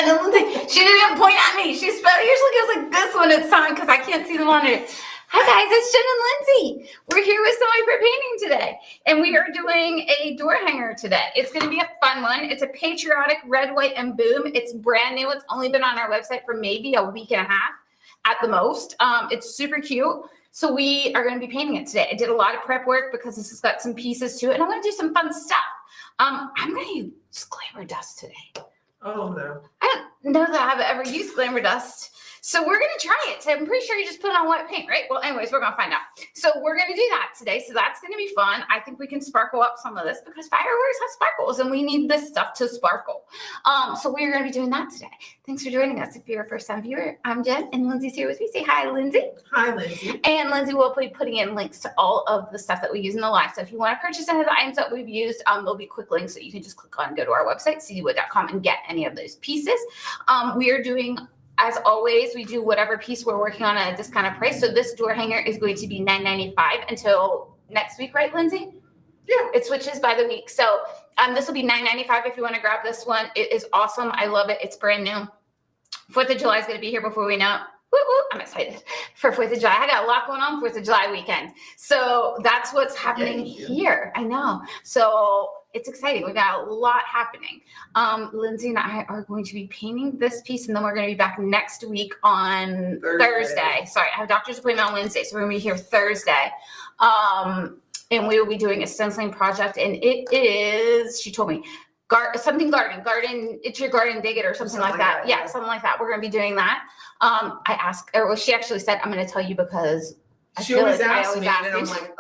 Jen and Lindsey. She didn't point at me. She usually goes like this when it's on because I can't see the monitor. Hi guys, it's Jen and Lindsey. We're here with Somebody for Painting today, and we are doing a door hanger today. It's going to be a fun one. It's a patriotic red, white, and boom. It's brand new. It's only been on our website for maybe a week and a half at the most. It's super cute. So we are going to be painting it today. I did a lot of prep work because this has got some pieces to it, and I want to do some fun stuff. I'm going to use glamour dust today. Oh no. I don't know that I've ever used glamour dust. So we're going to try it. So I'm pretty sure you just put on white paint, right? Well, anyways, we're going to find out. So we're going to do that today. So that's going to be fun. I think we can sparkle up some of this because fireworks have sparkles and we need this stuff to sparkle. So we're going to be doing that today. Thanks for joining us. If you're a first-time viewer, I'm Jen and Lindsay's here with me. Say hi, Lindsay. Hi, Lindsay. And Lindsay will be putting in links to all of the stuff that we use in the live. So if you want to purchase any of the items that we've used, there'll be quick links that you can just click on, go to our website, cdwood.com, and get any of those pieces. We are doing, as always, we do whatever piece we're working on at a discounted price. So this door hanger is going to be $9.95 until next week, right, Lindsay? Yeah. It switches by the week. So this will be $9.95 if you want to grab this one. It is awesome. I love it. It's brand new. 4th of July is going to be here before we know it. Woo, woo. I'm excited for 4th of July. I got a lot going on 4th of July weekend. So that's what's happening here. I know. So it's exciting. We've got a lot happening. Lindsay and I are going to be painting this piece, and then we're going to be back next week on Thursday. Sorry, I have a doctor's appointment on Wednesday, so we're going to be here Thursday. And we will be doing a stenciling project, and it is, she told me, garden, it's your garden, dig it, or something like that. Yeah, something like that. We're going to be doing that. She actually said, I'm going to tell you because she always asks me, and I'm like,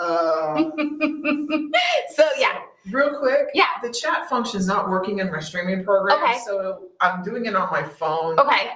So yeah. Real quick, yeah, the chat function is not working in my streaming program, so I'm doing it on my phone. Okay.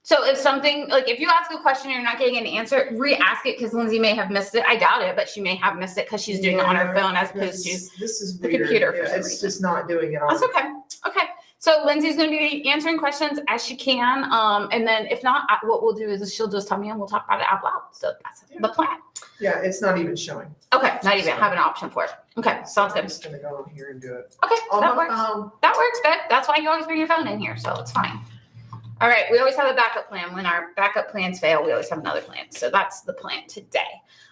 So if something, like if you ask a question and you're not getting an answer, re-ask it because Lindsay may have missed it. I doubt it, but she may have missed it because she's doing it on her phone as opposed to the computer for some reason. It's just not doing it on. That's okay. Okay. So Lindsay's going to be answering questions as she can. And then if not, what we'll do is she'll just tell me and we'll talk about it out loud. So that's the plan. Yeah, it's not even showing. Okay. Not even have an option for it. Okay. Sounds good. I'm just going to go in here and do it. Okay. That works. That works, babe. That's why you always bring your phone in here. So it's fine. All right. We always have a backup plan. When our backup plans fail, we always have another plan. So that's the plan today.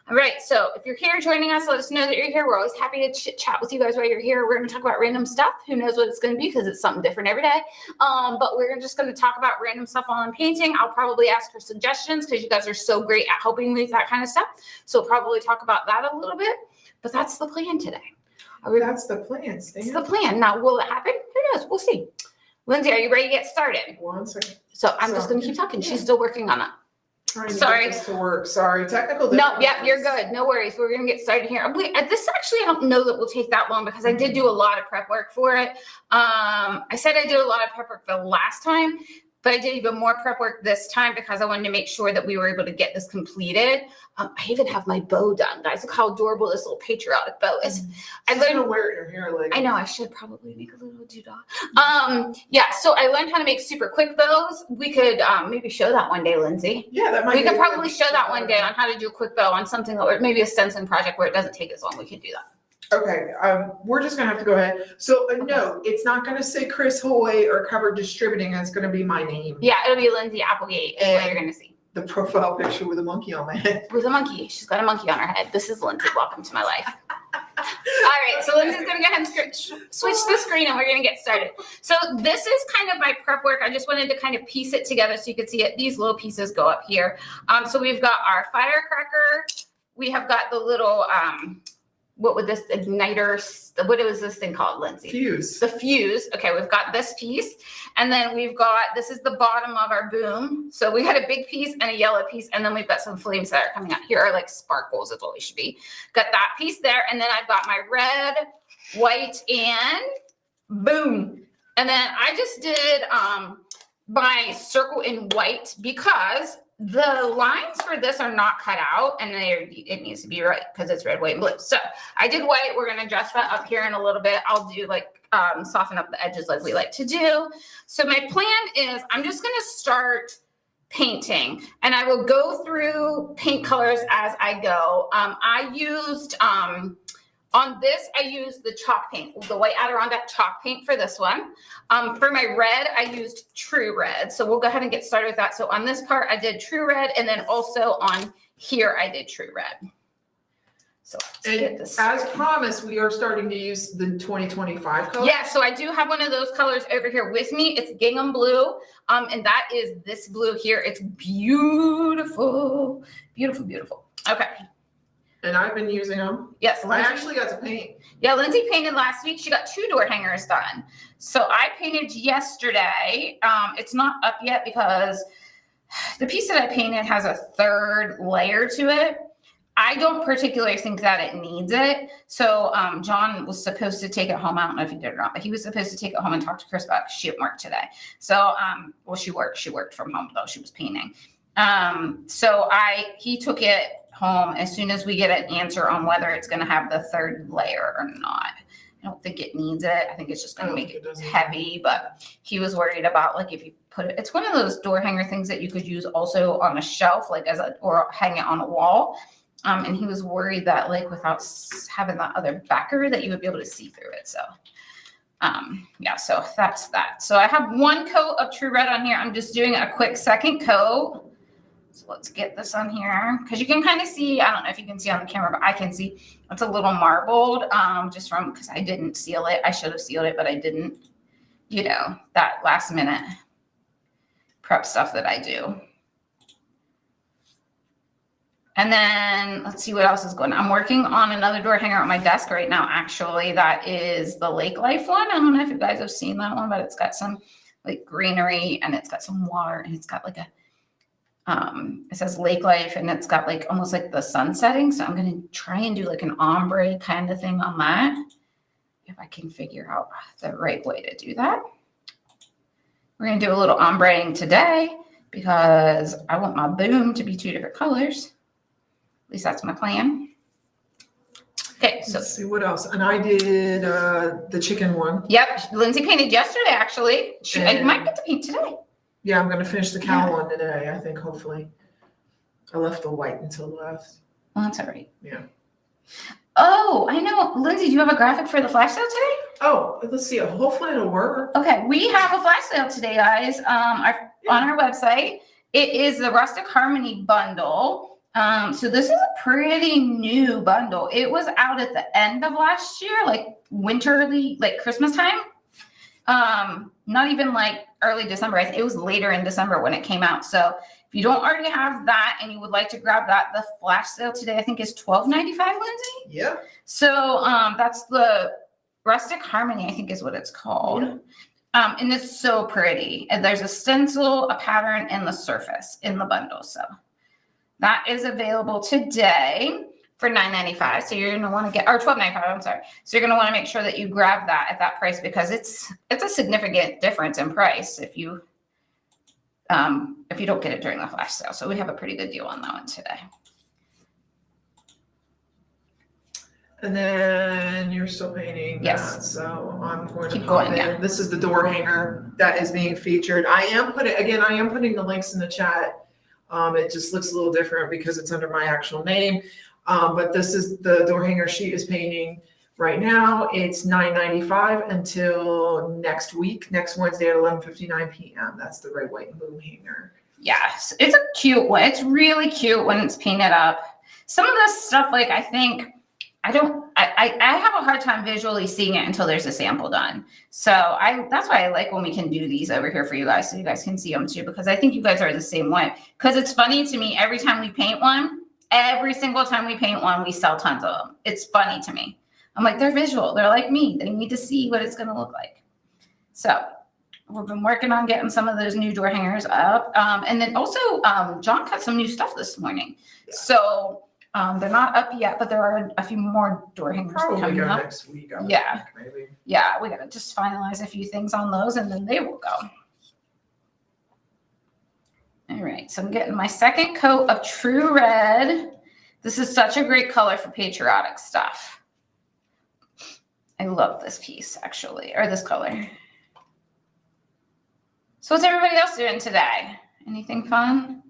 All right. So if you're here joining us, let us know that you're here. We're always happy to chit chat with you guys while you're here. We're going to talk about random stuff. Who knows what it's going to be because it's something different every day. But we're just going to talk about random stuff while I'm painting. I'll probably ask for suggestions because you guys are so great at helping me with that kind of stuff. So we'll probably talk about that a little bit. But that's the plan today. That's the plan, Stan. It's the plan. Now, will it happen? Who knows? We'll see. Lindsay, are you ready to get started? 1 second. So I'm just going to keep talking. She's still working on that. Sorry. Get this to work. Sorry. Technical difficulties. No, yeah, you're good. No worries. We're going to get started here. This actually, I don't know that will take that long because I did do a lot of prep work for it. I said I did a lot of prep work the last time, but I did even more prep work this time because I wanted to make sure that we were able to get this completed. I even have my bow done, guys. Look how adorable this little patriotic bow is. I learned to wear it in her hair. Like, I know I should probably make a little doodah. Yeah, so I learned how to make super quick bows. We could maybe show that one day, Lindsay. Yeah, that might. We could probably show that one day on how to do a quick bow on something that, or maybe a stenciling project where it doesn't take as long. We could do that. Okay, we're just gonna have to go ahead. So no, it's not gonna say Chris Hoy or Cover Distributing. It's gonna be my name. Yeah, it'll be Lindsay Applegate. Is what you're gonna see. The profile picture with a monkey on my head. With a monkey. She's got a monkey on her head. This is Lindsay. Welcome to my life. All right, so Lindsay's gonna go ahead and switch the screen, and we're gonna get started. So this is kind of my prep work. I just wanted to kind of piece it together so you could see it. These little pieces go up here. So we've got our firecracker. We have got the little what would this igniter, what was this thing called, Lindsay? Fuse. The fuse. Okay, we've got this piece. And then we've got, this is the bottom of our boom. So we had a big piece and a yellow piece. And then we've got some flames that are coming out. Here are like sparkles is what they should be. Got that piece there. And then I've got my red, white, and boom. And then I just did my circle in white because the lines for this are not cut out and it needs to be right because it's red, white, and blue. So I did white. We're going to dress that up here in a little bit. I'll do like soften up the edges like we like to do. So my plan is I'm just going to start painting and I will go through paint colors as I go. I used On this, I used the chalk paint, the white Adirondack chalk paint for this one. For my red, I used True Red. So we'll go ahead and get started with that. So on this part, I did True Red, and then also on here, I did True Red. So let's get this as promised, we are starting to use the 2025 color. Yeah, so I do have one of those colors over here with me. It's gingham blue, and that is this blue here. It's beautiful, beautiful, beautiful. Okay. And I've been using them. Yes, I actually got to paint. Yeah, Lindsay painted last week. She got 2 door hangers done. So I painted yesterday. It's not up yet because the piece that I painted has a 3rd layer to it. I don't particularly think that it needs it. So John was supposed to take it home. I don't know if he did or not, but he was supposed to take it home and talk to Chris about it. She didn't work today. So, well, she worked from home though. She was painting. So he took it home as soon as we get an answer on whether it's going to have the 3rd layer or not. I don't think it needs it. I think it's just going to make it heavy, but he was worried about like if you put it, it's one of those door hanger things that you could use also on a shelf, like or hang it on a wall. And he was worried that like without having that other backer that you would be able to see through it. So yeah, so that's that. So I have 1 coat of True Red on here. I'm just doing a quick 2nd coat. So let's get this on here because you can kind of see, I don't know if you can see on the camera, but I can see it's a little marbled just from, because I didn't seal it. I should have sealed it, but I didn't, you know, that last minute prep stuff that I do. And then let's see what else is going on. I'm working on another door hanger on my desk right now, actually. That is the Lake Life one. I don't know if you guys have seen that one, but it's got some like greenery and it's got some water and it's got like a, it says Lake Life and it's got like almost like the sun setting. So I'm going to try and do like an ombre kind of thing on that. If I can figure out the right way to do that. We're going to do a little ombreing today because I want my boom to be 2 different colors. At least that's my plan. Okay, so let's see what else. And I did the chicken one. Yep, Lindsay painted yesterday, actually. I might get to paint today. Yeah, I'm going to finish the cow one today, I think, hopefully. I left the white until last. Well, that's all right. Yeah. Oh, I know. Lindsay, do you have a graphic for the flash sale today? Oh, let's see. Hopefully it'll work. Okay, we have a flash sale today, guys, on our website. It is the Rustic Harmony bundle. So this is a pretty new bundle. It was out at the end of last year, like winterly, like Christmas time. Not even like early December. I think it was later in December when it came out. So if you don't already have that and you would like to grab that, the flash sale today, I think is $12.95, Lindsay. Yeah. So that's the Rustic Harmony, I think is what it's called. Yeah. And it's so pretty. And there's a stencil, a pattern, and the surface in the bundle. So that is available today for $9.95. So you're going to want to get, or $12.95, I'm sorry. So you're going to want to make sure that you grab that at that price because it's a significant difference in price if you don't get it during the flash sale. So we have a pretty good deal on that one today. And then you're still painting. Yes. That, so I'm going to keep going. Yeah. This is the door hanger that is being featured. I am putting the links in the chat. It just looks a little different because it's under my actual name. But this is the door hanger she is painting right now. It's $9.95 until next week, next Wednesday at 11:59 p.m. That's the red, white, and blue hanger. Yes, it's a cute one. It's really cute when it's painted up. Some of this stuff, like I think, I have a hard time visually seeing it until there's a sample done. So that's why I like when we can do these over here for you guys so you guys can see them too, because I think you guys are the same way. Because it's funny to me, every time we paint one, every single time we paint one, we sell tons of them. It's funny to me. I'm like, they're visual. They're like me. They need to see what it's going to look like. So we've been working on getting some of those new door hangers up. And then also John cut some new stuff this morning. Yeah. So they're not up yet, but there are a few more door hangers coming up. Next week. Yeah. Maybe. Yeah, we got to just finalize a few things on those and then they will go. All right, so I'm getting my 2nd coat of True Red. This is such a great color for patriotic stuff. I love this piece, actually, or this color. So what's everybody else doing today? Anything fun?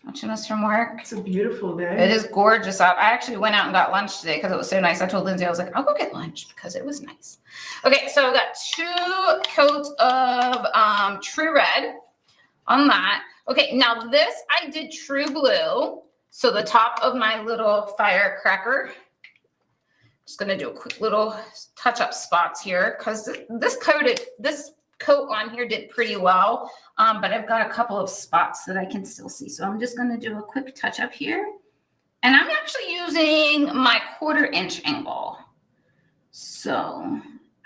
Watching this from work. It's a beautiful day. It is gorgeous out. I actually went out and got lunch today because it was so nice. I told Lindsay, I was like, I'll go get lunch because it was nice. Okay, so I've got 2 coats of True Red on that. Okay, now this I did True Blue. So the top of my little firecracker. Just gonna do a quick little touch-up spots here because this coat on here did pretty well, but I've got a couple of spots that I can still see. So I'm just gonna do a quick touch-up here. And I'm actually using my 1/4 inch angle. So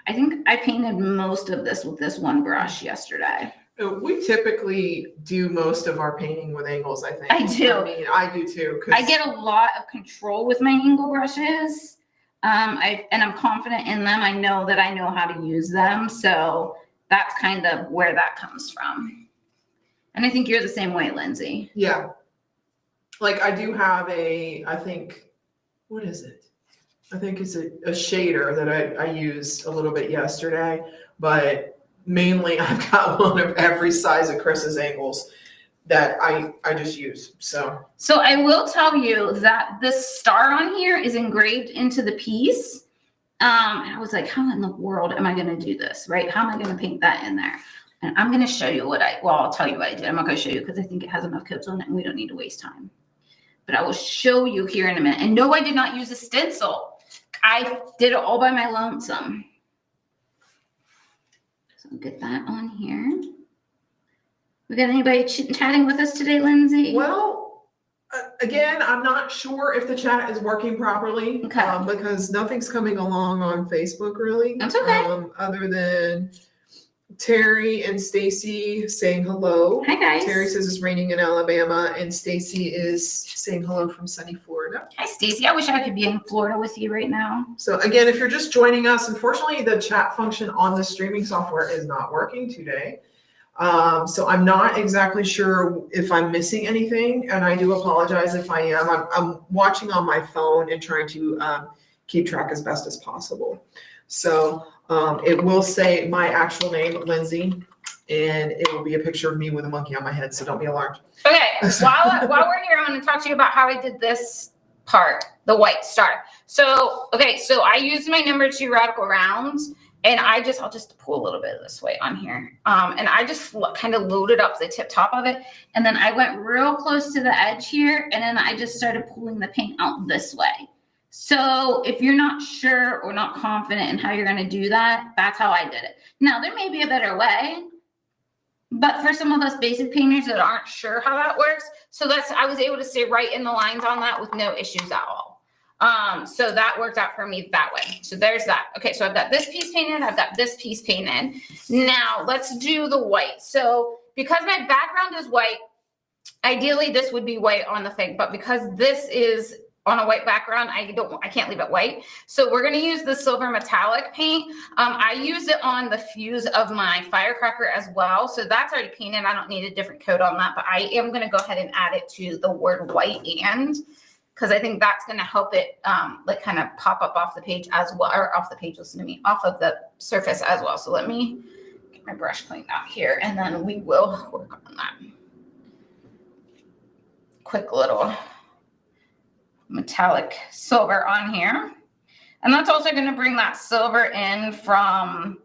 I think I painted most of this with this one brush yesterday. We typically do most of our painting with angles, I think. I do. I mean, I do too. I get a lot of control with my angle brushes. I'm confident in them. I know that I know how to use them. So that's kind of where that comes from. And I think you're the same way, Lindsay. Yeah. Like I do have I think, what is it? I think it's a shader that I used a little bit yesterday, but mainly I've got one of every size of Chris's angles that I just use. So I will tell you that this star on here is engraved into the piece. And I was like, how in the world am I going to do this, right? How am I going to paint that in there? And I'm going to show you I'll tell you what I did. I'm not going to show you because I think it has enough coats on it and we don't need to waste time. But I will show you here in a minute. And no, I did not use a stencil. I did it all by my lonesome. So I'll get that on here. We got anybody chatting with us today, Lindsay? Well, again, I'm not sure if the chat is working properly because nothing's coming along on Facebook really. That's okay. Other than Terry and Stacy saying hello. Hi guys. Terry says it's raining in Alabama and Stacy is saying hello from sunny Florida. Hi Stacy. I wish I could be in Florida with you right now. So again, if you're just joining us, unfortunately the chat function on the streaming software is not working today. So I'm not exactly sure if I'm missing anything, and I do apologize if I am. I'm watching on my phone and trying to keep track as best as possible. So it will say my actual name, Lindsay, and it will be a picture of me with a monkey on my head, so don't be alarmed. Okay, while we're here, I'm going to talk to you about how I did this part, the white star. So I used my number 2 radical rounds. And I'll just pull a little bit of this way on here. And I just kind of loaded up the tip top of it. And then I went real close to the edge here. And then I just started pulling the paint out this way. So if you're not sure or not confident in how you're going to do that, that's how I did it. Now, there may be a better way. But for some of us basic painters that aren't sure how that works, I was able to stay right in the lines on that with no issues at all. So that worked out for me that way. So there's that. Okay, so I've got this piece painted. I've got this piece painted. Now let's do the white. So because my background is white, ideally this would be white on the thing, but because this is on a white background, I can't leave it white. So we're going to use the silver metallic paint. I use it on the fuse of my firecracker as well. So that's already painted. I don't need a different coat on that, but I am going to go ahead and add it to the word white because I think that's going to help it like kind of pop up off the page as well, or off the page, listen to me, off of the surface as well. So let me get my brush cleaned out here and then we will work on that. Quick little metallic silver on here. And that's also going to bring that silver in from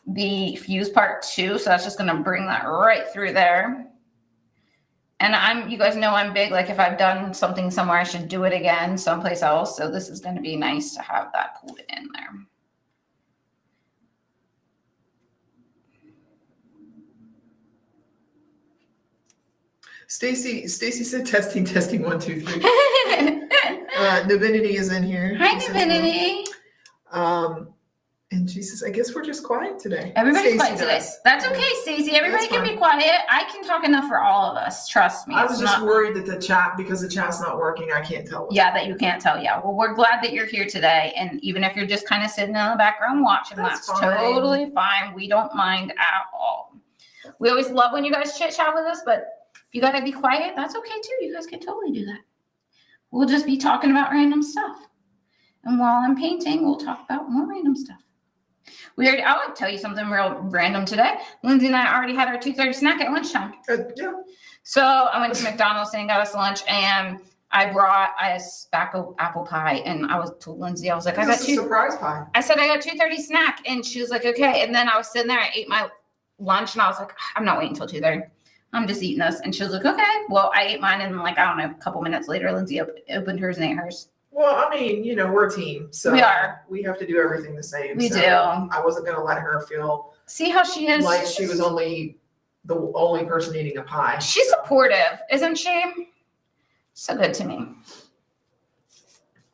the fuse part too. So that's just going to bring that right through there. And you guys know I'm big, like if I've done something somewhere, I should do it again someplace else. So this is going to be nice to have that pulled in there. Stacy said testing 1 2 3. Divinity is in here. Hi Divinity. And she says, I guess we're just quiet today. Everybody's quiet today. That's okay, Stacey. Everybody can be quiet. I can talk enough for all of us. Trust me. I was just worried that because the chat's not working, I can't tell. Yeah, that you can't tell. Yeah. Well, we're glad that you're here today. And even if you're just kind of sitting in the background watching, that's totally fine. We don't mind at all. We always love when you guys chit chat with us, but if you got to be quiet, that's okay too. You guys can totally do that. We'll just be talking about random stuff. And while I'm painting, we'll talk about more random stuff. I'll tell you something real random today. Lindsay and I already had our 2:30 snack at lunchtime. Yeah. So I went to McDonald's and got us lunch, and I brought a apple pie, and I told Lindsay, I was like, I got a surprise pie. I said, I got 2:30 snack, and she was like, okay. And then I was sitting there, I ate my lunch, and I was like, I'm not waiting until 2:30. I'm just eating this. And she was like, okay. Well, I ate mine, and like, I don't know, a couple minutes later, Lindsay opened hers and ate hers. Well, I mean, you know, we're a team, so we are. We have to do everything the same. We do. I wasn't going to let her feel. See how she is? Like she was the only person eating a pie. She's supportive, isn't she? So good to me.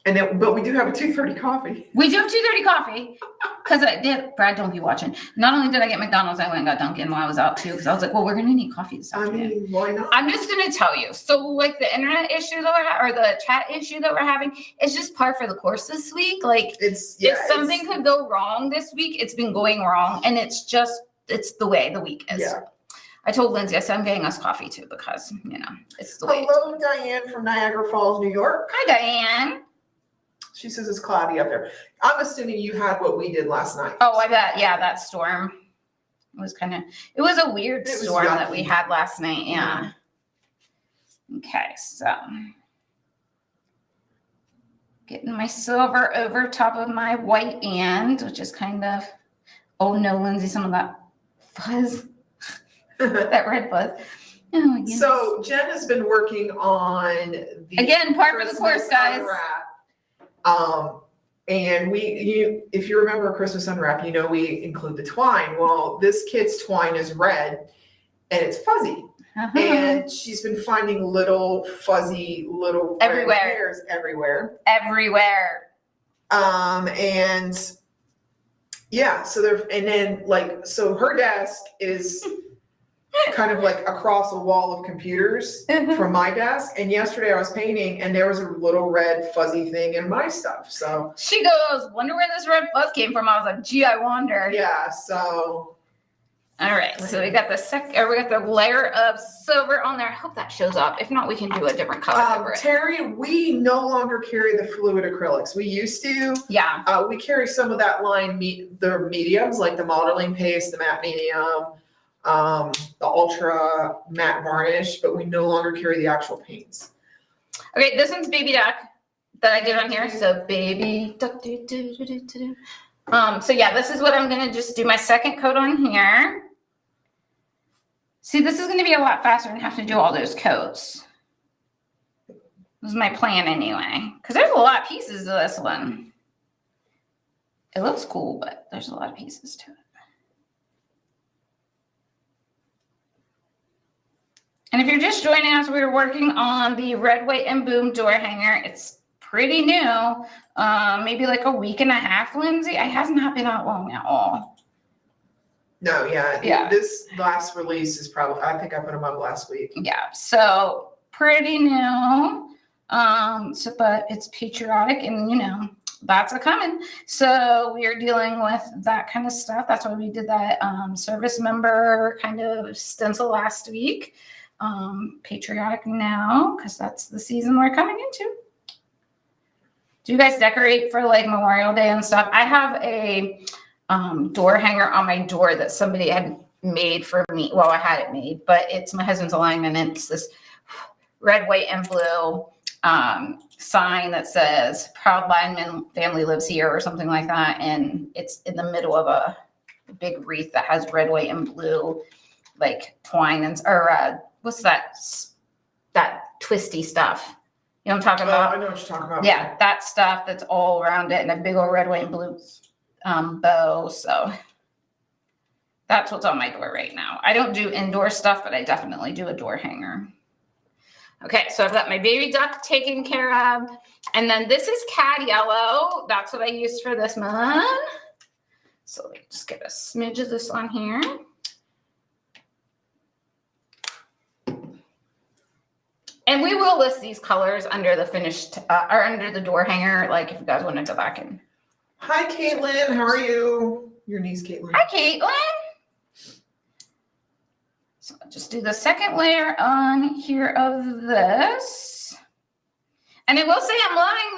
And then, but we do have a 2:30 coffee. We do have 2:30 coffee because I did. Brad, don't be watching. Not only did I get McDonald's, I went and got Dunkin' while I was out too because I was like, well, we're gonna need coffee this afternoon. I mean, why not? I'm just gonna tell you. So, like the internet issue that or the chat issue that we're having, it's just par for the course this week. Like, if something could go wrong this week, it's been going wrong, and it's the way the week is. Yeah. I told Lindsay, I said, I'm getting us coffee too because it's the way. Hello, Diane from Niagara Falls, New York. Hi, Diane. She says it's cloudy up there. I'm assuming you had what we did last night. Oh, I bet. Yeah, that storm. It was a weird storm that we had last night. Yeah. Okay, so getting my silver over top of my white and, which is kind of, oh no, Lindsay, some of that fuzz, that red fuzz. Oh my goodness. So Jen has been working on the again part for the course, guys. Unwrap. And if you remember Christmas Unwrap, we include the twine. Well, this kid's twine is red and it's fuzzy. Uh-huh. And she's been finding little fuzzy red hairs everywhere. And yeah, so her desk is kind of like across a wall of computers from my desk. And yesterday I was painting and there was a little red fuzzy thing in my stuff. So she goes, wonder where this red fuzz came from. I was like, gee, I wonder. Yeah. So. All right. So we got the layer of silver on there. I hope that shows up. If not, we can do a different color over it. Terry, we no longer carry the fluid acrylics. We used to. Yeah. We carry some of that line, the mediums, like the modeling paste, the matte medium, the ultra matte varnish, but we no longer carry the actual paints. Okay, this one's Baby Duck that I did on here. So Baby Duck. So yeah, this is what I'm gonna just do my second coat on here. See, this is gonna be a lot faster than have to do all those coats. This is my plan anyway, because there's a lot of pieces to this one. It looks cool, but there's a lot of pieces to it. And if you're just joining us, we're working on the red, white, and boom door hanger. It's pretty new, maybe like a week and a half, Lindsay. It has not been out long at all. No, yeah. This last release is I think I put them up last week. Yeah, so pretty new. But it's patriotic and, that's a coming. So we are dealing with that kind of stuff. That's why we did that service member kind of stencil last week. Patriotic now, because that's the season we're coming into. Do you guys decorate for like Memorial Day and stuff? I have a door hanger on my door that somebody had made for me. Well, I had it made, but it's my husband's alignment, and it's this red, white, and blue sign that says "Proud Lineman Family Lives Here" or something like that, and it's in the middle of a big wreath that has red, white, and blue like twine what's that twisty stuff? You know what I'm talking about? I know what you're talking about. Yeah, that stuff that's all around it and a big old red, white, and blue bow. So that's what's on my door right now. I don't do indoor stuff, but I definitely do a door hanger. Okay, so I've got my Baby Duck taken care of. And then this is Cad Yellow. That's what I used for this one. So let me just get a smidge of this on here. And we will list these colors under the finished or under the door hanger, like if you guys want to go back and. Hi, Caitlin. How are you? Your niece, Caitlin. Hi, Caitlin. So I'll just do the second layer on here of this. And I will say I'm loving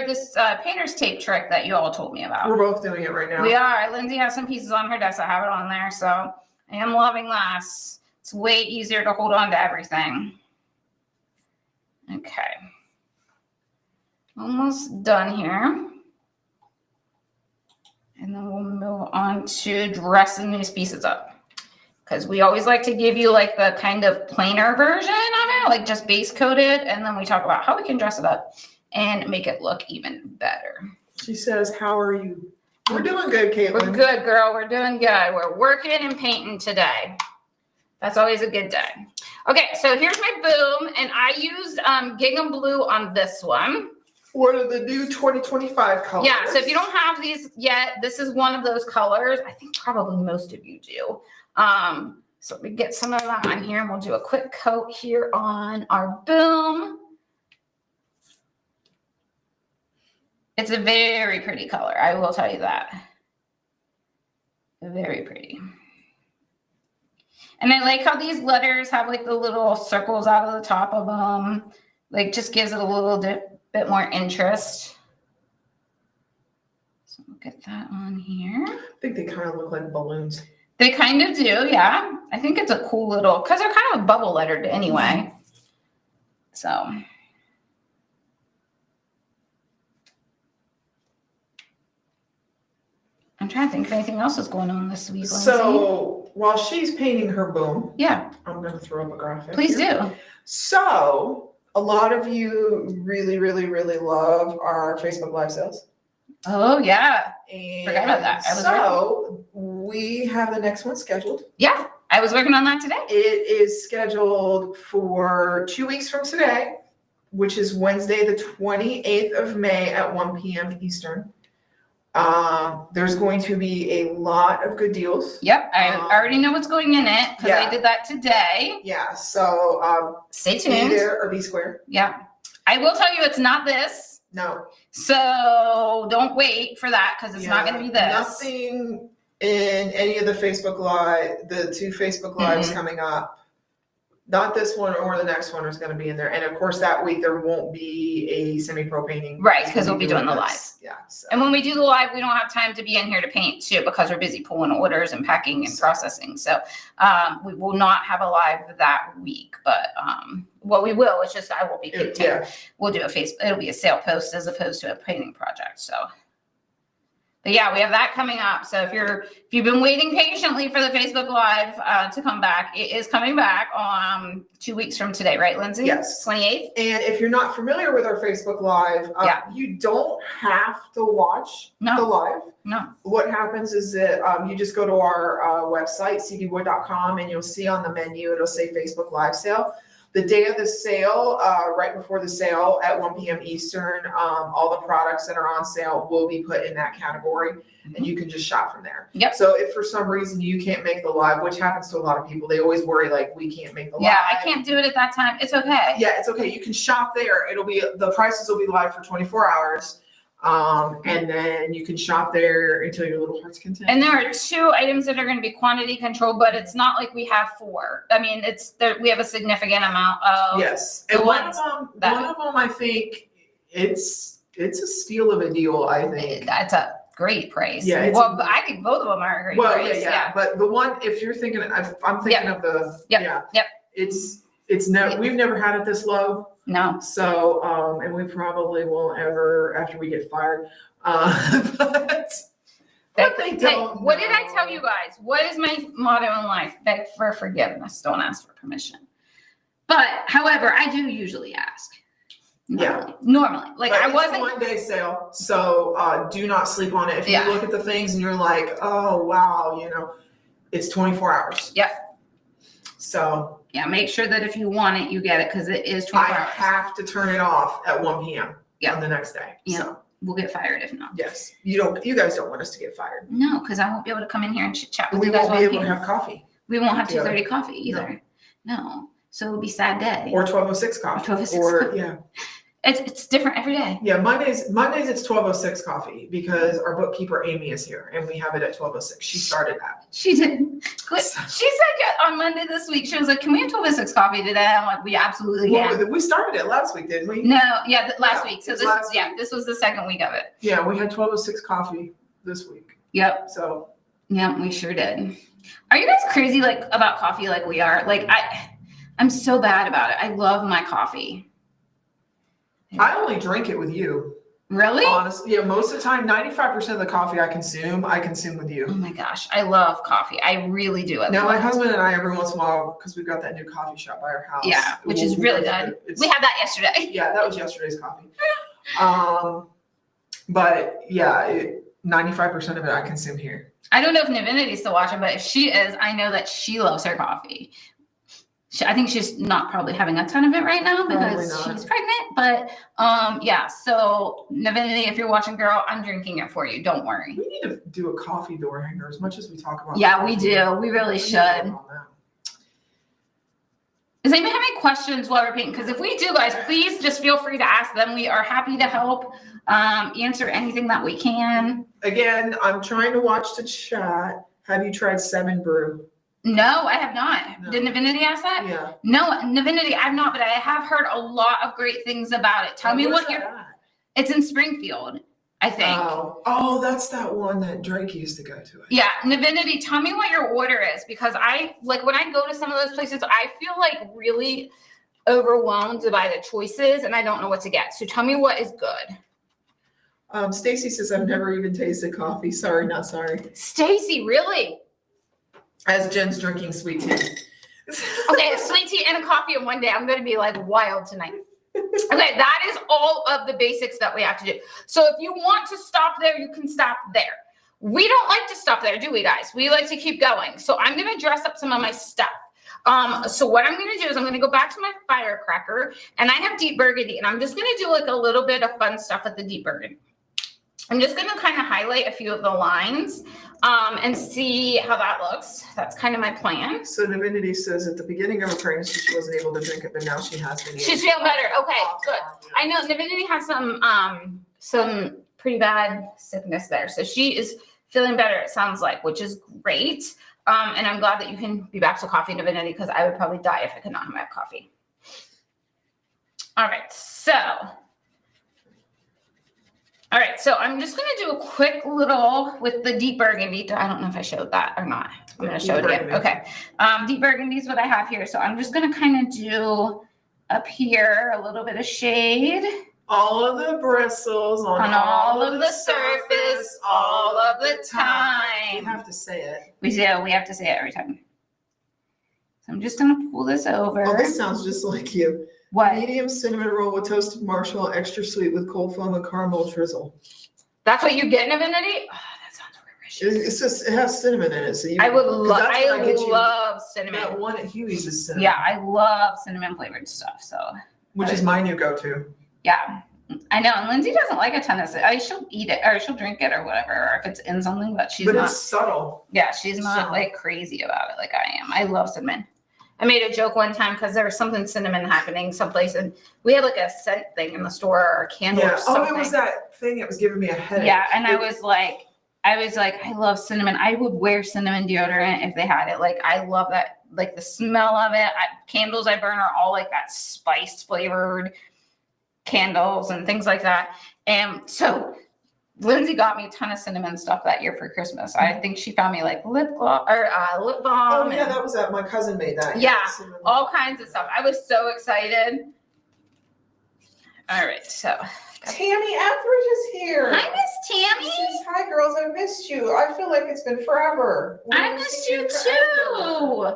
this painter's tape trick that you all told me about. We're both doing it right now. We are. Lindsay has some pieces on her desk. I have it on there, so I am loving this. It's way easier to hold on to everything. Okay. Almost done here. And then we'll move on to dressing these pieces up. Because we always like to give you like the kind of plainer version of it, like just base coated. And then we talk about how we can dress it up and make it look even better. She says, how are you? We're doing good, Caitlin. We're good, girl. We're doing good. We're working and painting today. That's always a good day. Okay, so here's my boom. And I used gingham blue on this one. One of the new 2025 colors. Yeah, so if you don't have these yet, this is one of those colors. I think probably most of you do. So we get some of that on here and we'll do a quick coat here on our boom. It's a very pretty color. I will tell you that. Very pretty. And I like how these letters have like the little circles out of the top of them. Like just gives it a little bit more interest. So we'll get that on here. I think they kind of look like balloons. They kind of do, yeah. I think it's a cool little, because they're kind of bubble lettered anyway. So. I'm trying to think if anything else is going on this week. So while she's painting her boom, yeah, I'm going to throw up a graphic. Please do. So a lot of you really, really, really love our Facebook Live sales. Oh, yeah. And forgot about that. So we have the next one scheduled. Yeah, I was working on that today. It is scheduled for 2 weeks from today, which is Wednesday, the 28th of May at 1 p.m. Eastern. There's going to be a lot of good deals. Yep, I already know what's going in it because I did that today. Yeah, so stay tuned. Be there or be square. Yeah, I will tell you it's not this. No. So don't wait for that because it's not going to be this. Nothing in any of the Facebook Live, the 2 Facebook Lives coming up. Not this one or the next one is going to be in there. And of course, that week there won't be a semi-pro painting. Right, because we'll be doing the live. Yeah. So. And when we do the live, we don't have time to be in here to paint too because we're busy pulling orders and packing and processing. So we will not have a live that week. But what we will is just I will be painting. Yeah. We'll do it'll be a sale post as opposed to a painting project. So. But yeah, we have that coming up. So if you've been waiting patiently for the Facebook Live to come back, it is coming back on 2 weeks from today, right, Lindsay? Yes. 28th. And if you're not familiar with our Facebook Live, you don't have to watch the live. No. What happens is that you just go to our website, cdwood.com, and you'll see on the menu, it'll say Facebook Live sale. The day of the sale, right before the sale at 1 p.m. Eastern, all the products that are on sale will be put in that category, and you can just shop from there. Yep. So if for some reason you can't make the live, which happens to a lot of people, they always worry like we can't make the live. Yeah, I can't do it at that time. It's okay. Yeah, it's okay. You can shop there. The prices will be live for 24 hours. And then you can shop there until your little heart's content. And there are 2 items that are going to be quantity controlled, but it's not like we have 4. I mean, we have a significant amount of. Yes, and one of them, I think it's a steal of a deal. I think that's a great price. Yeah, well, I think both of them are a great price. Yeah. But the one, if you're thinking, I'm thinking of the. Yep. We've never had it this low. No. So, and we probably won't ever after we get fired. But they don't. What did I tell you guys? What is my motto in life? Beg for forgiveness. Don't ask for permission. But, however, I do usually ask. Normally. Like but I wasn't. It's a 1-day sale, so do not sleep on it. If you look at the things and you're like, oh wow, it's 24 hours. Yep. So. Yeah, make sure that if you want it, you get it because it is 24 hours. I have to turn it off at 1 p.m. on the next day. Yeah. So we'll get fired if not. Yes. You guys don't want us to get fired. No, because I won't be able to come in here and chit chat with we you guys. We won't be able to have coffee. We won't have 2:30 coffee either. No. So it'll be a sad day. Or 12:06 coffee. Or 12:06 coffee. Yeah. It's different every day. Yeah, Mondays it's 12:06 coffee because our bookkeeper Amy is here and we have it at 12:06. She started that. She did. She said on Monday this week, she was like, "Can we have 12:06 coffee today?" I'm like, "We absolutely can." Well, we started it last week, didn't we? No, last week. So this was the second week of it. Yeah, we had 12:06 coffee this week. Yep. So. Yeah, we sure did. Are you guys crazy like about coffee like we are? Like I'm so bad about it. I love my coffee. I only drink it with you. Really? Honestly, yeah, most of the time, 95% of the coffee I consume with Oh you. my gosh, I love coffee. I really do. Now, my husband and I, every once in a while, because we've got that new coffee shop by our house. Yeah, which is really good. We had that yesterday. Yeah, that was yesterday's coffee. But yeah, 95% of it I consume here. I don't know if Navinity's still watching, but if she is, I know that she loves her coffee. I think she's not probably having a ton of it right now because she's pregnant. But yeah, so Navinity, if you're watching, girl, I'm drinking it for you. Don't worry. We need to do a coffee door hanger as much as we talk about. Yeah, we do. We really should. Does anybody have any questions while we're painting? Because if we do, guys, please just feel free to ask them. We are happy to help answer anything that we can. Again, I'm trying to watch the chat. Have you tried 7 Brew? No, I have not. No. Did Navinity ask that? Yeah. No, Navinity, I've not, but I have heard a lot of great things about it. Tell me what it's in Springfield, I think. Oh, that's that one that Drake used to go to. Yeah, Navinity, tell me what your order is, because I like when I go to some of those places, I feel like really overwhelmed by the choices and I don't know what to get. So tell me what is good. Stacy says I've never even tasted coffee. Sorry, not sorry. Stacy, really? As Jen's drinking sweet tea. Okay, sweet tea and a coffee in one day. I'm going to be like wild tonight. Okay, that is all of the basics that we have to do. So if you want to stop there, you can stop there. We don't like to stop there, do we, guys? We like to keep going. So I'm going to dress up some of my stuff. So what I'm going to do is I'm going to go back to my firecracker, and I have deep burgundy, and I'm just going to do like a little bit of fun stuff with the deep burgundy. I'm just going to kind of highlight a few of the lines and see how that looks. That's kind of my plan. So Divinity says at the beginning of her pregnancy, she wasn't able to drink it, but now she has been. She's feeling better. Okay, good. I know Divinity has some pretty bad sickness there. So she is feeling better, it sounds like, which is great. And I'm glad that you can be back to coffee, Divinity, because I would probably die if I could not have my coffee. All right, so I'm just going to do a quick little with the deep burgundy. I don't know if I showed that or not. I'm going to show it again. Okay. Deep burgundy is what I have here. So I'm just going to kind of do up here a little bit of shade. All of the bristles on all of the surface, all of the time. You have to say it. We do. We have to say it every time. So I'm just going to pull this over. Oh, this sounds just like you. What? Medium cinnamon roll with toasted marshmallow, extra sweet with cold foam and caramel drizzle. That's what you get, Divinity? Oh, that sounds delicious. It's just, it has cinnamon in it. So I love cinnamon. That one at Huey's is cinnamon. Yeah, I love cinnamon flavored stuff. So, which is my new go-to. Yeah, I know. And Lindsay doesn't like a ton of cinnamon. She'll eat it or she'll drink it or whatever, or if it's in something, but she's not. But it's subtle. Yeah, she's not like crazy about it like I am. I love cinnamon. I made a joke one time because there was something cinnamon happening someplace, and we had like a scent thing in the store or a candle or something. Oh, it was that thing that was giving me a headache. Yeah, and I was like, I love cinnamon. I would wear cinnamon deodorant if they had it. Like, I love that, like the smell of it. Candles I burn are all like that spice flavored candles and things like that. And so Lindsay got me a ton of cinnamon stuff that year for Christmas. I think she found me like lip gloss or lip balm. Oh yeah, that was that. My cousin made that. Yeah, all kinds of stuff. I was so excited. All right, so Tammy Etheridge is here. Hi, Miss Tammy. She says, hi, girls. I missed you. I feel like it's been forever. I missed you too.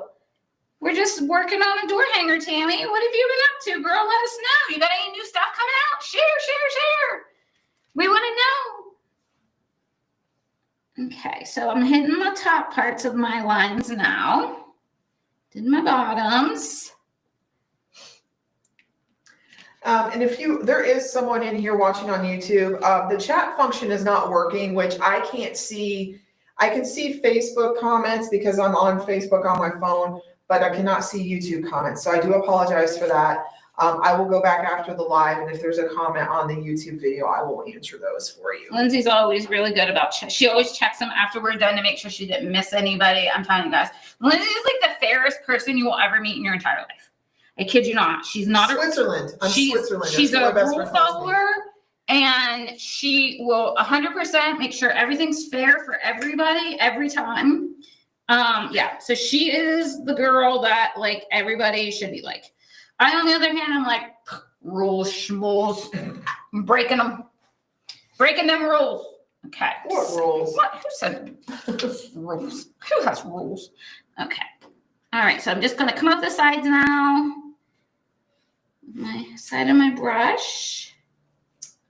We're just working on a door hanger, Tammy. What have you been up to, girl? Let us know. You got any new stuff coming out? Share. We want to know. Okay, so I'm hitting the top parts of my lines now. Did my bottoms. And there is someone in here watching on YouTube. The chat function is not working, which I can't see. I can see Facebook comments because I'm on Facebook on my phone, but I cannot see YouTube comments. So I do apologize for that. I will go back after the live, and if there's a comment on the YouTube video, I will answer those for you. Lindsay's always really good about she always checks them after we're done to make sure she didn't miss anybody. I'm telling you guys, Lindsay is like the fairest person you will ever meet in your entire life. I kid you not. She's not Switzerland. Switzerland. She's a rule follower, and she will 100% make sure everything's fair for everybody every time. Yeah, so she is the girl that like everybody should be like. I, on the other hand, I'm like, rules, schmools, I'm breaking them rules. Okay. What rules? What? Who said rules? Who has rules? Okay. All right, so I'm just gonna come up the sides now. My side of my brush.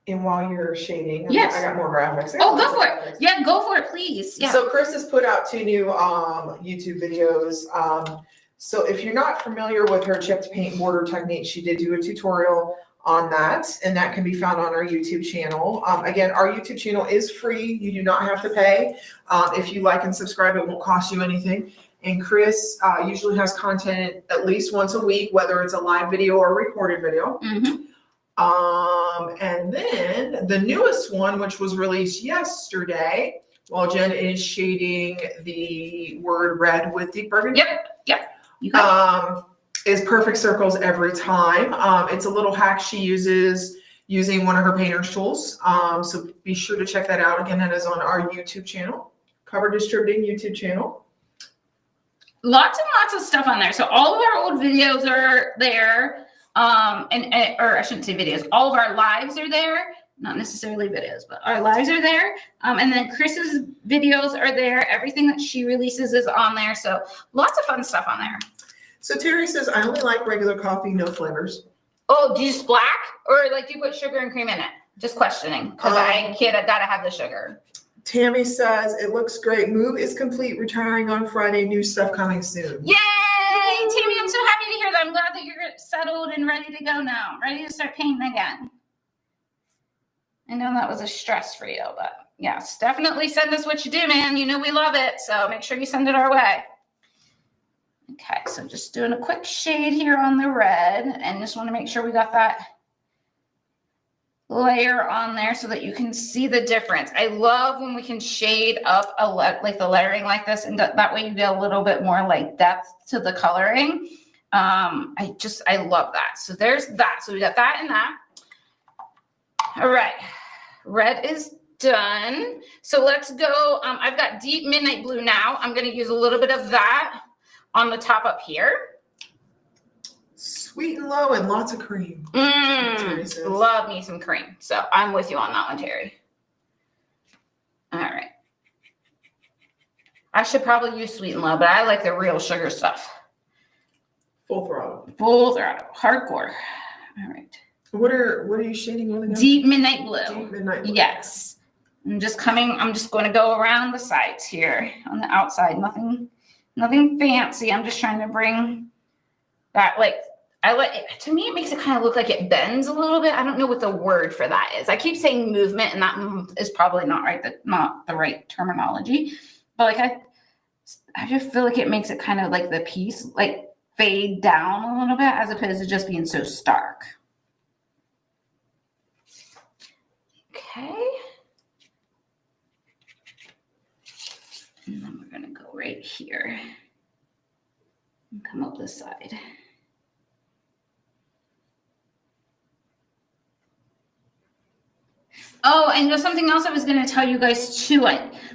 And while you're shading, Yes. I got more graphics. Oh, go for it. Yeah, go for it, please. Yeah. So Chris has put out 2 new YouTube videos. So if you're not familiar with her chipped paint border technique, she did do a tutorial on that, and that can be found on our YouTube channel. Again, our YouTube channel is free. You do not have to pay. If you like and subscribe, it won't cost you anything. And Chris usually has content at least once a week, whether it's a live video or a recorded video. Mm-hmm. And then the newest one, which was released yesterday, while Jen is shading the word red with deep burgundy. Yep. You got it. Is perfect circles every time. It's a little hack she uses using one of her painter's tools. So be sure to check that out. Again, that is on our YouTube channel, Cover Distributing YouTube channel. Lots and lots of stuff on there. So all of our old videos are there. Or I shouldn't say videos. All of our lives are there. Not necessarily videos, but our lives are there. And then Chris's videos are there. Everything that she releases is on there. So lots of fun stuff on there. So Terry says, I only like regular coffee, no flavors. Oh, do you just black? Or like do you put sugar and cream in it? Just questioning. Because I gotta have the sugar. Tammy says, it looks great. Move is complete. Retiring on Friday. New stuff coming soon. Yay! Tammy, I'm so happy to hear that. I'm glad that you're settled and ready to go now. Ready to start painting again. I know that was a stress for you, but yes, definitely send us what you do, man. You know we love it. So make sure you send it our way. Okay, so just doing a quick shade here on the red, and just want to make sure we got that layer on there so that you can see the difference. I love when we can shade up like the layering like this, and that way you get a little bit more like depth to the coloring. I love that. So there's that. So we got that and that. All right, red is done. So let's go. I've got deep midnight blue now. I'm going to use a little bit of that on the top up here. Sweet and low and lots of cream. Love me some cream. So I'm with you on that one, Terry. All right. I should probably use sweet and low, but I like the real sugar stuff. Full throttle. Full throttle. Hardcore. All right. What are you shading with again? Deep midnight blue. Deep midnight blue. Yes. I'm just going to go around the sides here on the outside. Nothing fancy. I'm just trying to bring that, like, to me, it makes it kind of look like it bends a little bit. I don't know what the word for that is. I keep saying movement, and that is probably not the right terminology. But like I just feel like it makes it kind of like the piece like fade down a little bit as opposed to just being so stark. Okay. And then we're gonna go right here and come up this side. Oh, and there's something else I was going to tell you guys too.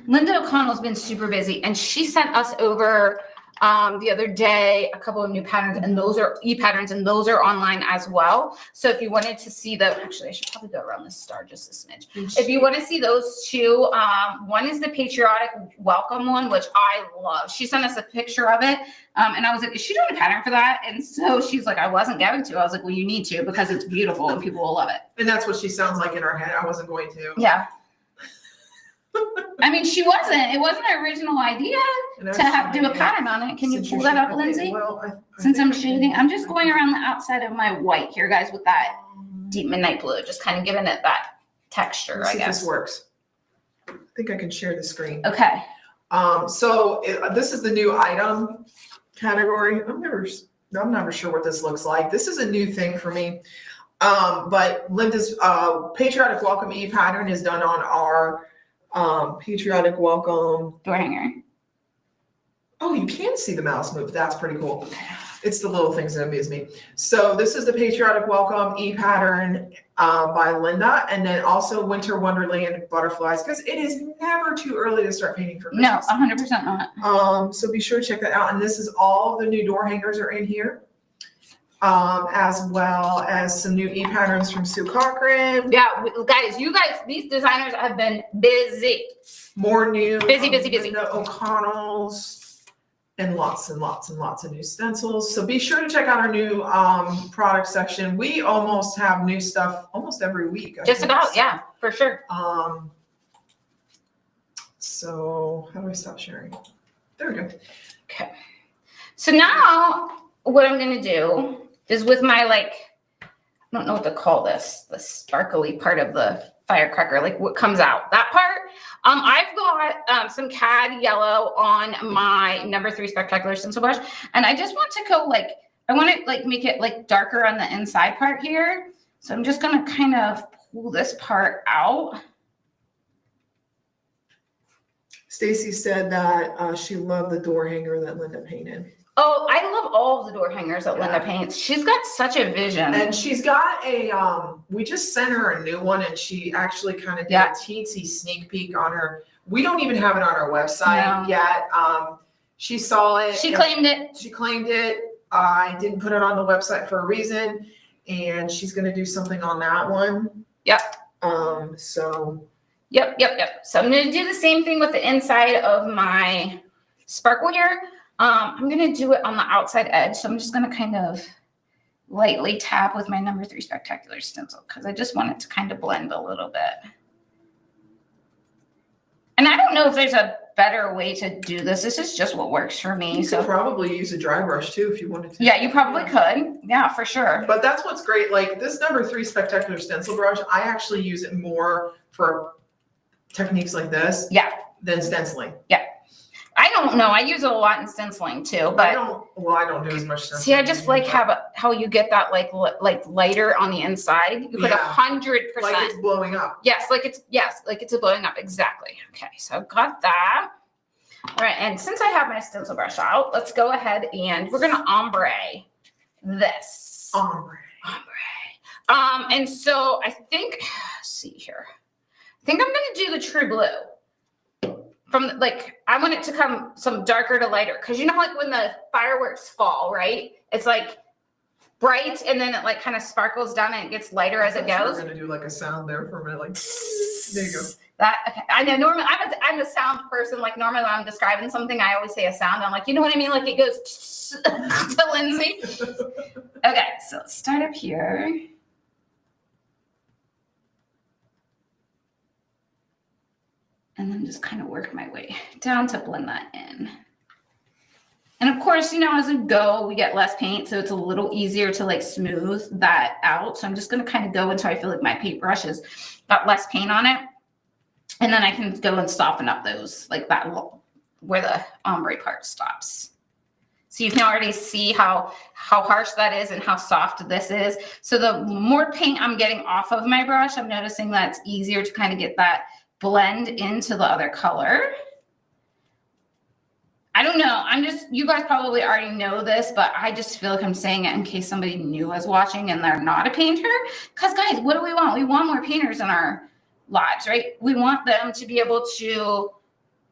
Linda O'Connell's been super busy, and she sent us over the other day a couple of new patterns, and those are e-patterns, and those are online as well. So if you wanted to see them, actually, I should probably go around this star just a smidge. If you want to see those two, one is the patriotic welcome one, which I love. She sent us a picture of it, and I was like, is she doing a pattern for that? And so she's like, I wasn't going to. I was like, well, you need to, because it's beautiful and people will love it. And that's what she sounds like in her head. I wasn't going to. Yeah. I mean, it wasn't her original idea to do a pattern on it. Can you pull that up, Lindsay? Since I'm shading, I'm just going around the outside of my white here, guys, with that deep midnight blue, just kind of giving it that texture, I guess. See if this works. I think I can share the screen. Okay. This is the new item category. I'm never sure what this looks like. This is a new thing for me. But Linda's patriotic welcome e-pattern is done on our patriotic welcome door hanger. Oh, you can see the mouse move. That's pretty cool. It's the little things that amuse me. So this is the Patriotic Welcome E-Pattern by Linda, and then also Winter Wonderland Butterflies, because it is never too early to start painting for No, Christmas. 100% not. So be sure to check that out. And this is all the new door hangers are in here, as well as some new E-Patterns from Sue Cochran. Yeah, guys, these designers have been busy. More new. Busy. Linda O'Connell's. And lots and lots of new stencils. So be sure to check out our new product section. We almost have new stuff almost every week. Just about, yeah, for sure. So how do I stop sharing? There we go. Okay. So now what I'm going to do is with my, like, I don't know what to call this, the sparkly part of the firecracker, like what comes out, that part. I've got some cad yellow on my number 3 spectacular stencil brush, and I just want to go like, I want to like make it like darker on the inside part here. So I'm just going to kind of pull this part out. Stacy said that she loved the door hanger that Linda painted. Oh, I love all of the door hangers that Linda paints. She's got such a vision. And she's got a, we just sent her a new one, and she actually kind of did a teensy sneak peek on her. We don't even have it on our website yet. She saw it. She claimed it. She claimed it. I didn't put it on the website for a reason, and she's going to do something on that one. Yep. So. Yep. So I'm going to do the same thing with the inside of my sparkle here. I'm going to do it on the outside edge. So I'm just going to kind of lightly tap with my number 3 spectacular stencil because I just want it to kind of blend a little bit. And I don't know if there's a better way to do this. This is just what works for me. You could probably use a dry brush too if you wanted to. Yeah, you probably could. Yeah, for sure. But that's what's great. Like this number 3 spectacular stencil brush, I actually use it more for techniques like this than stenciling. Yeah. I don't know. I use it a lot in stenciling too, but I don't do as much stenciling. See, I just like how you get that like lighter on the inside. You put 100%. Like it's blowing up. Yes, like it's blowing up. Exactly. Okay, so I've got that. All right, and since I have my stencil brush out, let's go ahead and we're gonna ombre this. Ombre. And so I think, let's see here. I think I'm gonna do the true blue. From like, I want it to come some darker to lighter. Cause you know, like when the fireworks fall, right? It's like bright and then it like kind of sparkles down and it gets lighter as it goes. We're going to do like a sound there for a minute. Like, there you go. Okay. I know normally I'm a sound person. Like normally when I'm describing something, I always say a sound. I'm like, you know what I mean? Like it goes to Lindsay. Okay. So let's start up here. And then just kind of work my way down to blend that in. And of course, you know, as we go, we get less paint. So it's a little easier to like smooth that out. So I'm just going to kind of go until I feel like my paintbrush has got less paint on it. And then I can go and soften up those, like that where the ombre part stops. So you can already see how harsh that is and how soft this is. So the more paint I'm getting off of my brush, I'm noticing that it's easier to kind of get that blend into the other color. I don't know. You guys probably already know this, but I just feel like I'm saying it in case somebody new is watching and they're not a painter. Because guys, what do we want? We want more painters in our lives, right? We want them to be able to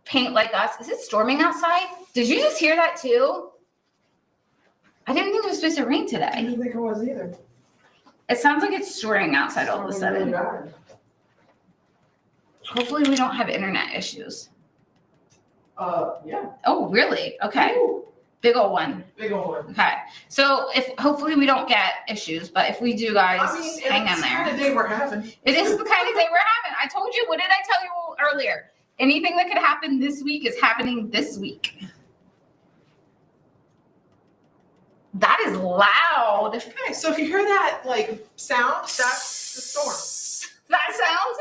paint like us. Is it storming outside? Did you just hear that too? I didn't think it was supposed to rain today. I didn't think it was either. It sounds like it's storming outside all of a sudden. Hopefully we don't have internet issues. Yeah. Oh, really? Okay. Ooh. Big old one. Big old one. Okay. So hopefully we don't get issues, but if we do, guys, hang in there. It's the kind of day we're having. It is the kind of day we're having. I told you, what did I tell you earlier? Anything that could happen this week is happening this week. That is loud. Okay, so if you hear that like sound, that's the storm. That sound?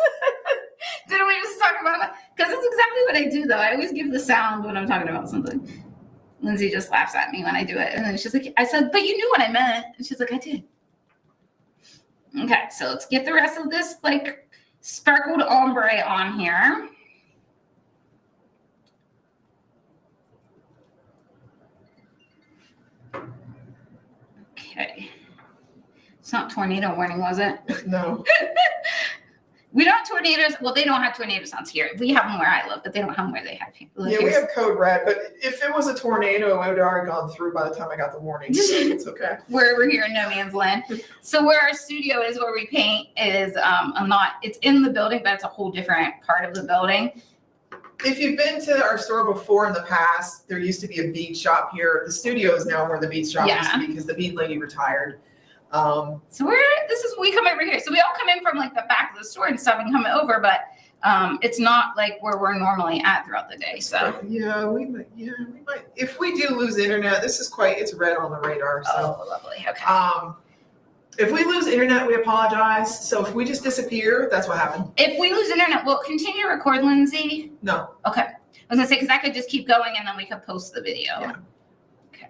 Didn't we just talk about that? Because it's exactly what I do, though. I always give the sound when I'm talking about something. Lindsay just laughs at me when I do it. And then she's like, I said, but you knew what I meant. And she's like, I did. Okay, so let's get the rest of this like sparkled ombre on here. It's not tornado warning, was it? No. We don't have tornadoes. Well, they don't have tornado sounds here. We have them where I live, but they don't have them where they have people. Yeah, we have code red, but if it was a tornado, it would have already gone through by the time I got the warning. So it's okay. We're here in no man's land. So where our studio is, where we paint, is it's in the building, but it's a whole different part of the building. If you've been to our store before in the past, there used to be a bead shop here. The studio is now where the bead shop used to be because the bead lady retired. So we come over here. So we all come in from like the back of the store and stuff and come over, but it's not like where we're normally at throughout the day. So we might. If we do lose internet, it's red on the radar. So lovely. Okay. If we lose internet, we apologize. So if we just disappear, that's what happened. If we lose internet, we'll continue to record, Lindsay. No. Okay. I was gonna say, because I could just keep going and then we could post the video. Yeah. Okay.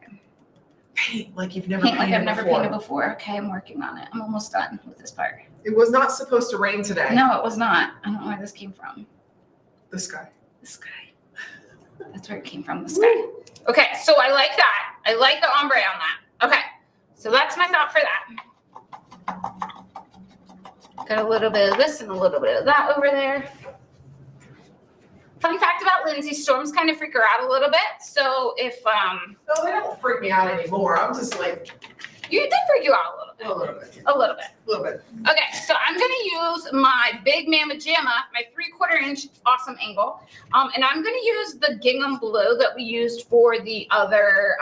Paint like you've never Paint like painted I've never before. painted before. Okay, I'm working on it. I'm almost done with this part. It was not supposed to rain today. No, it was not. I don't know where this came from. The sky. The sky. That's where it came from, the sky. Okay, so I like that. I like the ombre on that. Okay, so that's my thought for that. Got a little bit of this and a little bit of that over there. Fun fact about Lindsay, storms kind of freak her out a little bit. So if No, they don't freak me out anymore. I'm just like they freak you out a little bit. a little bit. A little bit. A little bit. Okay, so I'm gonna use my big Mama Jamma, my 3/4 inch awesome angle. And I'm gonna use the gingham blue that we used for the other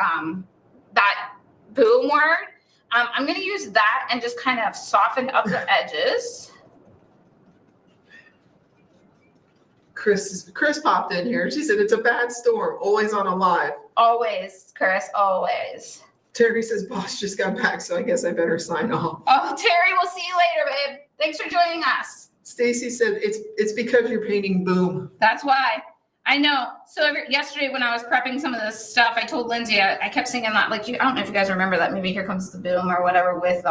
that boom word. I'm gonna use that and just kind of soften up the edges. Chris popped in here. She said it's a bad storm. Always on a live. Always, Chris, always. Terry says boss just got back, so I guess I better sign off. Oh, Terry, we'll see you later, babe. Thanks for joining us. Stacy said it's because you're painting boom. That's why. I know. So yesterday when I was prepping some of this stuff, I told Lindsay, I kept singing that, like, I don't know if you guys remember that movie, Here Comes the Boom or whatever, with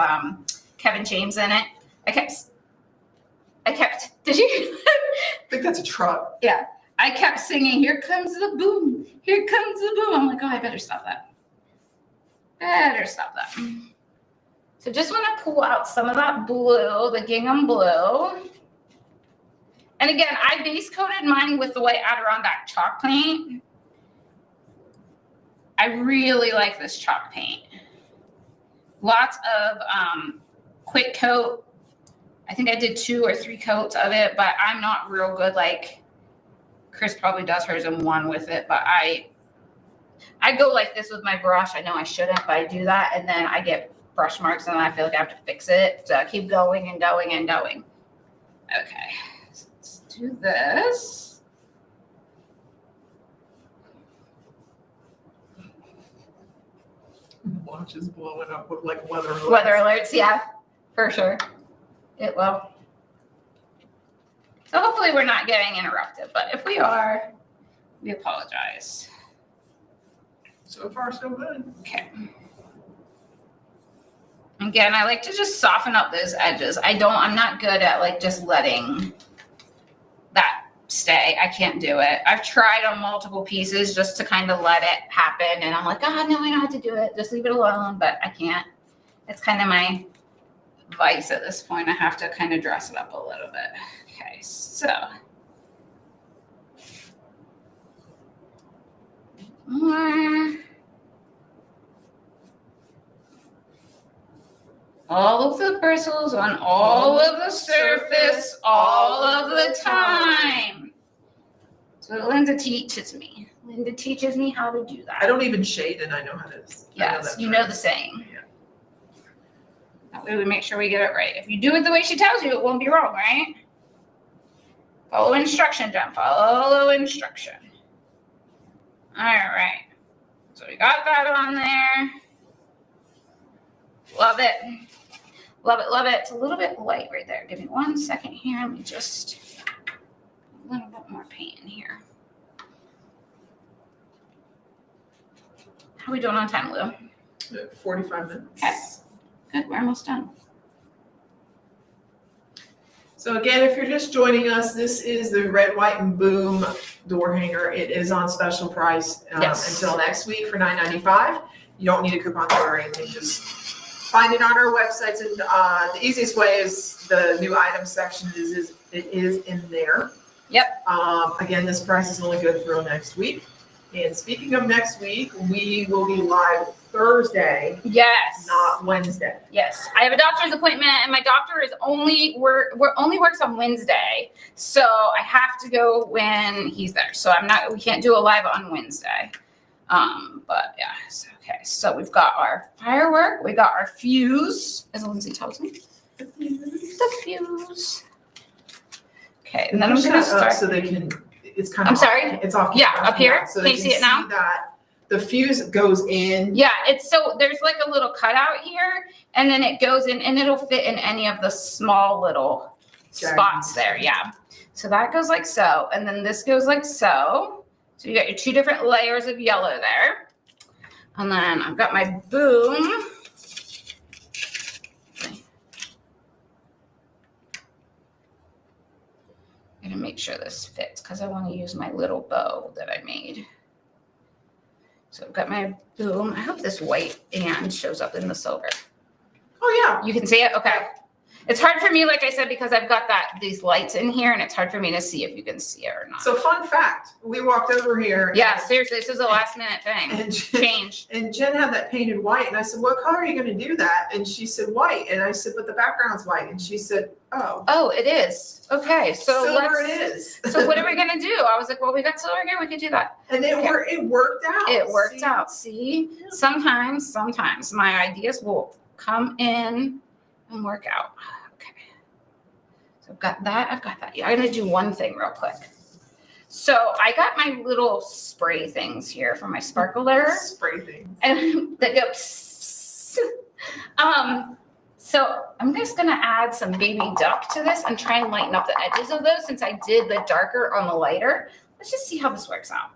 Kevin James in it. I kept, did you? I think that's a truck. Yeah. I kept singing, Here Comes the Boom. Here Comes the Boom. I'm like, oh, I better stop that. So just want to pull out some of that blue, the gingham blue. And again, I base coated mine with the white Adirondack chalk paint. I really like this chalk paint. Lots of quick coat. I think I did 2 or 3 coats of it, but I'm not real good. Like Chris probably does hers in 1 with it, but I go like this with my brush. I know I shouldn't, but I do that. And then I get brush marks and then I feel like I have to fix it. So I keep going and going and going. Okay. Do this. Watch is blowing up with like weather alerts. Weather alerts, yeah, for sure. It will. So hopefully we're not getting interrupted, but if we are, we apologize. So far, so good. Okay. Again, I like to just soften up those edges. I'm not good at like just letting that stay. I can't do it. I've tried on multiple pieces just to kind of let it happen. And I'm like, oh, no, I don't have to do it. Just leave it alone. But I can't. It's kind of my vice at this point. I have to kind of dress it up a little bit. Okay, so. More. All of the bristles on all of the surface, all of the time. So Linda teaches me. Linda teaches me how to do that. I don't even shade and I know how to. Yes, you know the saying. Yeah. That way we make sure we get it right. If you do it the way she tells you, it won't be wrong, right? Follow instruction, Jen. Follow instruction. All right. So we got that on there. Love it. Love it, love it. It's a little bit light right there. Give me 1 second here. Let me just a little bit more paint in here. How are we doing on time, Lou? 45 minutes. Okay. Good, we're almost done. So again, if you're just joining us, this is the Red, White, and Boom door hanger. It is on special price Yes. until next week for $9.95. You don't need a coupon code or anything. Just find it on our websites, and the easiest way is the new item section it is in there. Yep. Again, this price is only good through next week. And speaking of next week, we will be live Thursday, Yes. not Wednesday. Yes. I have a doctor's appointment, and my doctor is only works on Wednesday, so I have to go when he's there. So we can't do a live on Wednesday. But yeah. Okay. So we've got our firework. We got our fuse, as Lindsay tells me. The fuse. Okay, and then I'm gonna start. So they can. It's kind of. I'm sorry? It's off. Yeah, up here. So Can you see it now? That the fuse goes in. Yeah, there's like a little cutout here, and then it goes in, and it'll fit in any of the small little spots there. Yeah. So that goes like so, and then this goes like so. So you got your two different layers of yellow there, and then I've got my boom. I'm gonna make sure this fits because I want to use my little bow that I made. So I've got my boom. I hope this white and shows up in the silver. Oh yeah. You can see it? Okay. It's hard for me, like I said, because I've got these lights in here, and it's hard for me to see if you can see it or not. So fun fact, we walked over here. Yeah, seriously, this is a last minute thing. And Change. And Jen had that painted white, and I said, what color are you going to do that? And she said, white. And I said, but the background's white. And she said, oh. Oh, it is. Okay, so silver it is. So what are we going to do? I was like, well, we got silver here. We could do that. And it worked out. It worked out. See? Yeah. Sometimes my ideas will come in and work out. So I've got that. Yeah, I'm going to do one thing real quick. So I got my little spray things here for my sparkler. Spray things. And that go so I'm just going to add some baby duck to this and try and lighten up the edges of those since I did the darker on the lighter. Let's just see how this works out.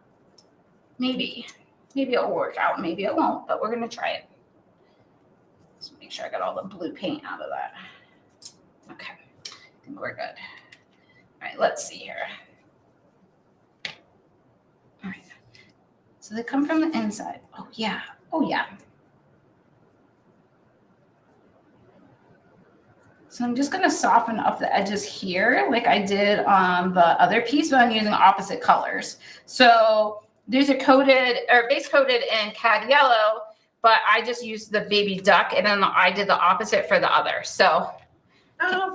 Maybe it'll work out. Maybe it won't, but we're going to try it. Just make sure I got all the blue paint out of that. Okay. I think we're good. All right, let's see here. All right. So they come from the inside. Oh, yeah. So I'm just going to soften up the edges here like I did on the other piece, but I'm using opposite colors. So these are base coated in cad yellow, but I just used the baby duck, and then I did the opposite for the other. So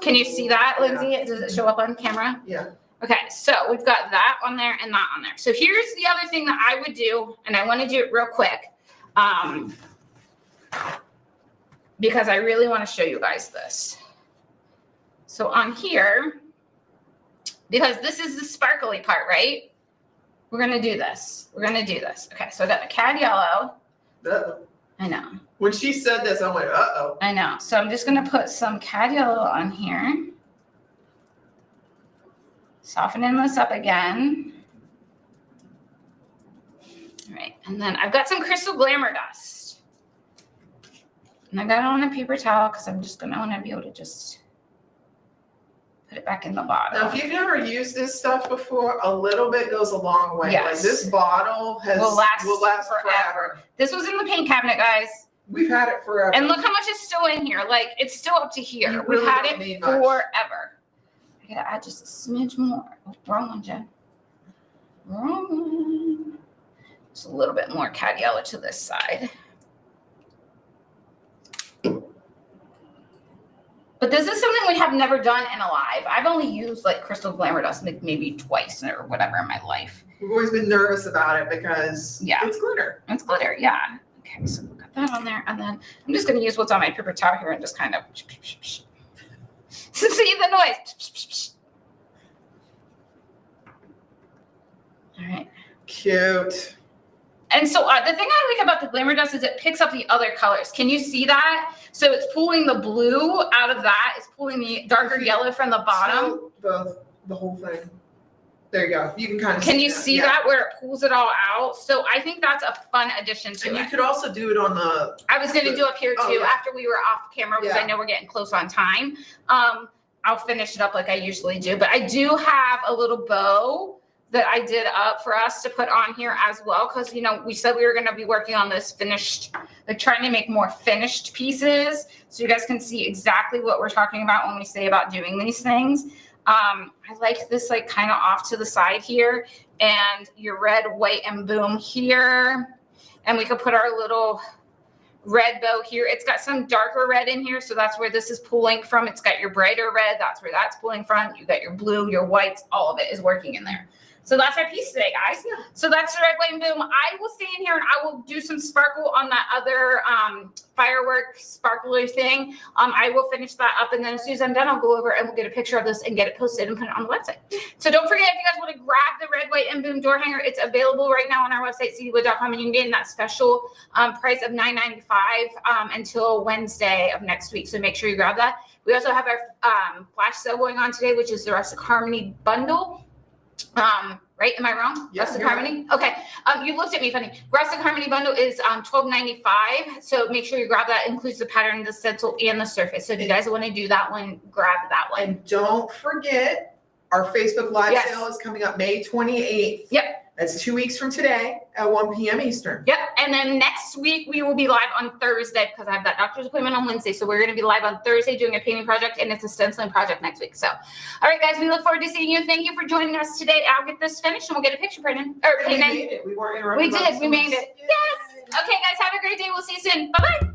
can you see that, Lindsay? Yeah. Does it show up on camera? Yeah. Okay, so we've got that on there and that on there. So here's the other thing that I would do, and I want to do it real quick because I really want to show you guys this. So on here, because this is the sparkly part, right? We're going to do this. Okay, so I got the cad yellow. I know. When she said this, I went, uh-oh. I know. So I'm just going to put some cad yellow on here. Softening this up again. All right. And then I've got some crystal glamour dust. And I got it on a paper towel because I'm just going to want to be able to just put it back in the bottle. Now, if you've never used this stuff before, a little bit goes a long way. Yes. Like this bottle will last forever. This was in the paint cabinet, guys. We've had it forever. And look how much is still in here. Like, it's still up to here. Really We've had it forever. I gotta add just a smidge more. Oh, wrong one, Jen. Wrong one. Just a little bit more cad yellow to this side. But this is something we have never done in a live. I've only used like crystal glamour dust maybe twice or whatever in my life. We've always been nervous about it because it's glitter. It's glitter, yeah. Okay, so we've got that on there. And then I'm just going to use what's on my paper towel here and just kind of see the noise. All right. Cute. And so the thing I like about the glamour dust is it picks up the other colors. Can you see that? So it's pulling the blue out of that. It's pulling the darker yellow from the bottom. So the whole thing. There you go. You can kind of Can you see that where it pulls it all out? So I think that's a fun addition to it. And you could also do it on the... I was going to do up here too after we were off camera because I know we're getting close on time. I'll finish it up like I usually do. But I do have a little bow that I did up for us to put on here as well. Cause you know, we said we were going to be working on this finished, like trying to make more finished pieces. So you guys can see exactly what we're talking about when we say about doing these things. I like this like kind of off to the side here and your red, white, and boom here. And we could put our little red bow here. It's got some darker red in here. So that's where this is pulling from. It's got your brighter red. That's where that's pulling from. You got your blue, your whites, all of it is working in there. So that's our piece today, guys. So that's the red, white, and boom. I will stay in here and I will do some sparkle on that other firework sparkler thing. I will finish that up. And then as soon as I'm done, I'll go over and we'll get a picture of this and get it posted and put it on the website. So don't forget, if you guys want to grab the red, white, and boom door hanger, it's available right now on our website, cdwood.com, and you can get in that special price of $9.95 until Wednesday of next week. So make sure you grab that. We also have our flash sale going on today, which is the Rustic Harmony bundle. Right? Am I wrong? Yeah, Rustic Harmony? Right. Okay. You looked at me funny. Rustic Harmony bundle is $12.95. So make sure you grab that. It includes the pattern, the stencil, and the surface. So if you guys want to do that one, grab that one. And don't forget, our Facebook Live sale is coming up May 28th. Yep. That's 2 weeks from today at 1 p.m. Eastern. Yep. And then next week we will be live on Thursday because I have that doctor's appointment on Wednesday. So we're going to be live on Thursday doing a painting project, and it's a stenciling project next week. So, all right, guys, we look forward to seeing you. Thank you for joining us today. I'll get this finished and we'll get a picture printed. We made it. We weren't interrupted. We did. We made it. Yes. Okay, guys, have a great day. We'll see you soon. Bye-bye.